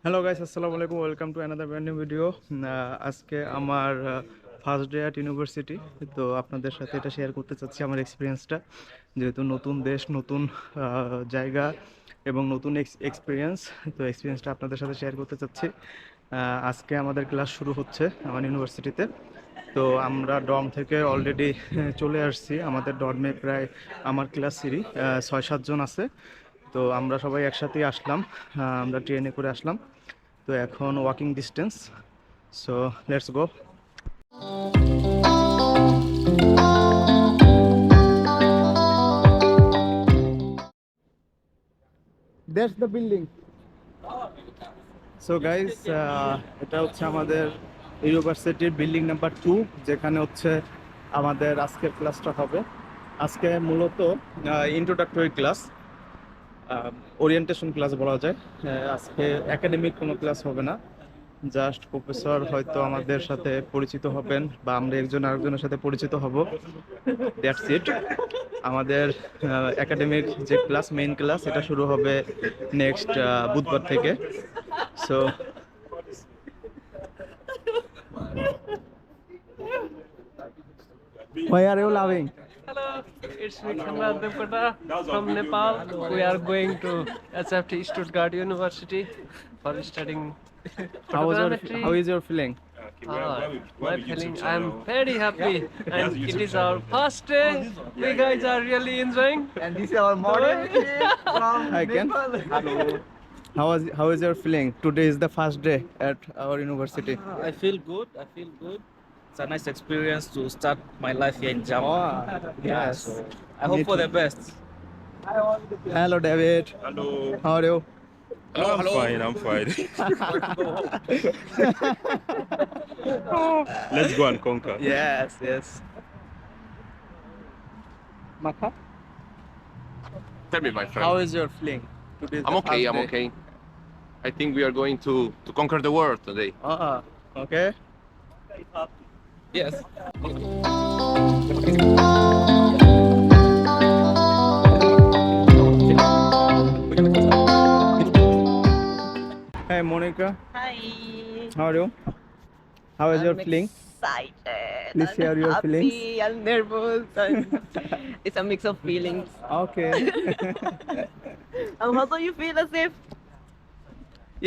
Hello guys, আসসালামু আলাইকুম। Welcome to another brand new video. আজকে আমার ফার্স্ট ডে অ্যাট ইউনিভার্সিটি। তো আপনাদের সাথে এটা শেয়ার করতে চাচ্ছি আমার এক্সপিরিয়েন্সটা, যেহেতু নতুন দেশ, নতুন জায়গা এবং নতুন এক্সপিরিয়েন্স। তো এক্সপিরিয়েন্সটা আপনাদের সাথে শেয়ার করতে চাচ্ছি। আজকে আমাদের ক্লাস শুরু হচ্ছে আমার ইউনিভার্সিটিতে। তো আমরা ডর্ম থেকে অলরেডি চলে আসছি। আমাদের ডর্মে প্রায় আমার ক্লাসেরই 6-7 জন আছে। তো আমরা সবাই একসাথেই আসলাম, আমরা ট্রেনে করে আসলাম। তো এখন walking distance, so let's go. That's the building. So guys, এটা হচ্ছে আমাদের ইউনিভার্সিটির বিল্ডিং নাম্বার 2, যেখানে হচ্ছে আমাদের আজকের ক্লাসটা হবে। আজকে মূলত ইন্ট্রোডাক্টরি ক্লাস, ওরিয়েন্টেশন ক্লাস বলা যায়। আজকে একাডেমিক কোনো ক্লাস হবে না, জাস্ট প্রফেসর হয়তো আমাদের সাথে পরিচিত হবেন বা আমরা একজন আরেকজনের সাথে পরিচিত হব, দ্যাটস ইট। আমাদের একাডেমিক যে ক্লাস, মেইন ক্লাস, এটা শুরু হবে নেক্সট বুধবার থেকে। So why are you laughing? Hello, it's me Khanna Devkota from Nepal. We are going to SFT Stuttgart University for studying photogrammetry. How is your feeling? My feeling, I'm very happy, and it is our first day. We guys are really enjoying. And this is our model from Hi Ken. Nepal. Hello. How is your feeling? Today is the first day at our university. I feel good. I feel good. It's a nice experience to start my life here in Japan. Oh, yes. So I hope for the best. Hello David. Hello. How are you? I'm fine. I'm fine. Let's go and conquer. Yes, yes. Maka, Tell me, my friend. how is your feeling? Today is I'm the okay. first I'm day. okay. I think we are going to conquer the world today. Okay. Yes. Hey Monica, Hi. how are you? How is your I'm feeling? excited. Please share your happy, feelings. I'm nervous. It's a mix of feelings. Okay. How do you feel as if?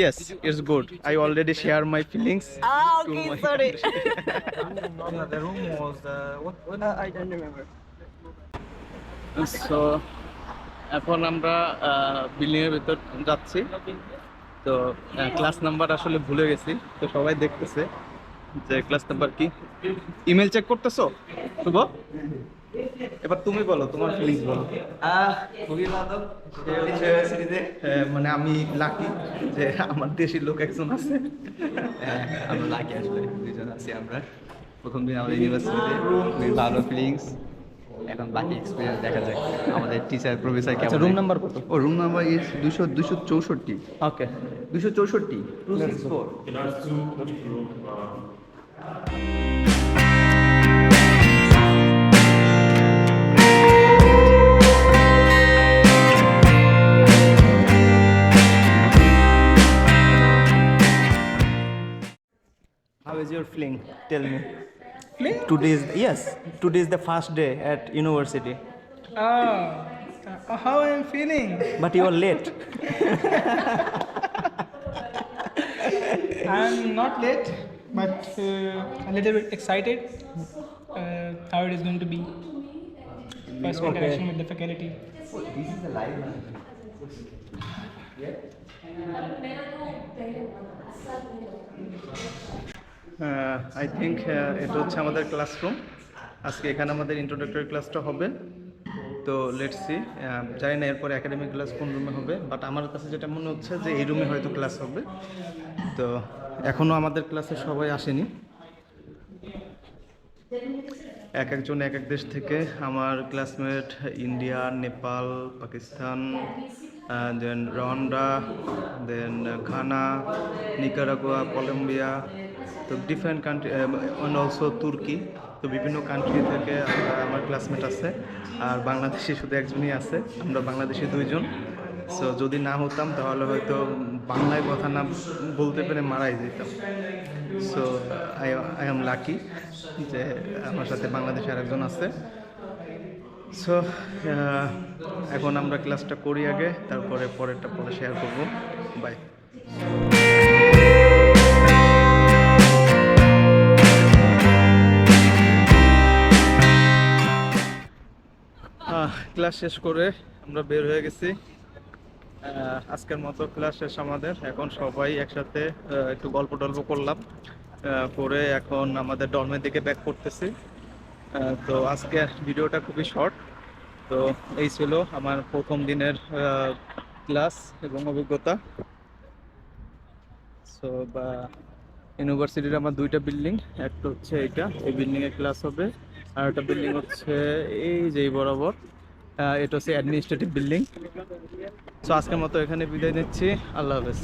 Yes, it's good. I already share my feelings. Ah, to okay, my sorry. The room was what? I don't remember. So এখন আমরা building এর ভিতর যাচ্ছি। তো class number আসলে ভুলে গেছি, তো সবাই দেখতেছে যে ক্লাস নাম্বার কি। ইমেল চেক করতেছো শুভ? এবার তুমি বলো, তোমার ফিলিংস বলো। খুবই ভালো ইউনিভার্সিটিতে। মানে আমি লাকি যে আমার দেশের লোক একজন আছে। আমরা লাকি আসলে দুইজন আছি আমরা। প্রথম দিন আমাদের ইউনিভার্সিটিতে খুবই ভালো ফিলিংস। এখন বাকি এক্সপিরিয়েন্স দেখা যাক আমাদের টিচার প্রফেসর আচ্ছা, কেমন। রুম নাম্বার কত? Oh room number is 264 okay, 264 264। how is your feeling? Tell me. Today is the first day at university, How I'm feeling? but you are late. I'm not late, but a little bit excited. How it is going to be. First interaction with the faculty. This is the live one. I think এটা হচ্ছে আমাদের classroom. আজকে এখানে আমাদের introductory ক্লাসটা হবে। তো let's see, জানি না এরপরে একাডেমিক ক্লাস কোন রুমে হবে, বাট আমার কাছে যেটা মনে হচ্ছে যে এই রুমে হয়তো ক্লাস হবে। তো এখনও আমাদের ক্লাসে সবাই আসেনি, এক একজন এক এক দেশ থেকে। আমার ক্লাসমেট ইন্ডিয়া, নেপাল, পাকিস্তান, দেন রওয়ান্ডা, দেন ঘানা, নিকারাগুয়া, কলম্বিয়া, তো ডিফারেন্ট কান্ট্রি, অ্যান্ড অলসো তুর্কি। তো বিভিন্ন কান্ট্রি থেকে আমার ক্লাসমেট আছে, আর বাংলাদেশি শুধু একজনই আছে। আমরা বাংলাদেশি দুইজন। সো যদি না হতাম তাহলে হয়তো বাংলায় কথা না বলতে পেরে মারাই যেতাম। সো আই এম লাকি যে আমার সাথে বাংলাদেশের একজন আছে। সো এখন আমরা ক্লাসটা করি আগে, তারপরে পরেরটা পরে শেয়ার করব। বাই। ক্লাস শেষ করে আমরা বের হয়ে গেছি। আজকের মতো ক্লাস শেষ আমাদের। এখন সবাই একসাথে একটু গল্প টল্প করলাম, করে এখন আমাদের ডর্মের দিকে ব্যাক করতেছি। তো আজকের ভিডিওটা খুবই শর্ট। তো এই ছিল আমার প্রথম দিনের ক্লাস এবং অভিজ্ঞতা। সো বা ইউনিভার্সিটির আমার দুইটা বিল্ডিং, একটা হচ্ছে এইটা, এই বিল্ডিংয়ে ক্লাস হবে, আর একটা বিল্ডিং হচ্ছে এই যে বরাবর, এটা হচ্ছে অ্যাডমিনিস্ট্রেটিভ বিল্ডিং। সো আজকের মতো এখানে বিদায় নিচ্ছি, আল্লাহ হাফেজ।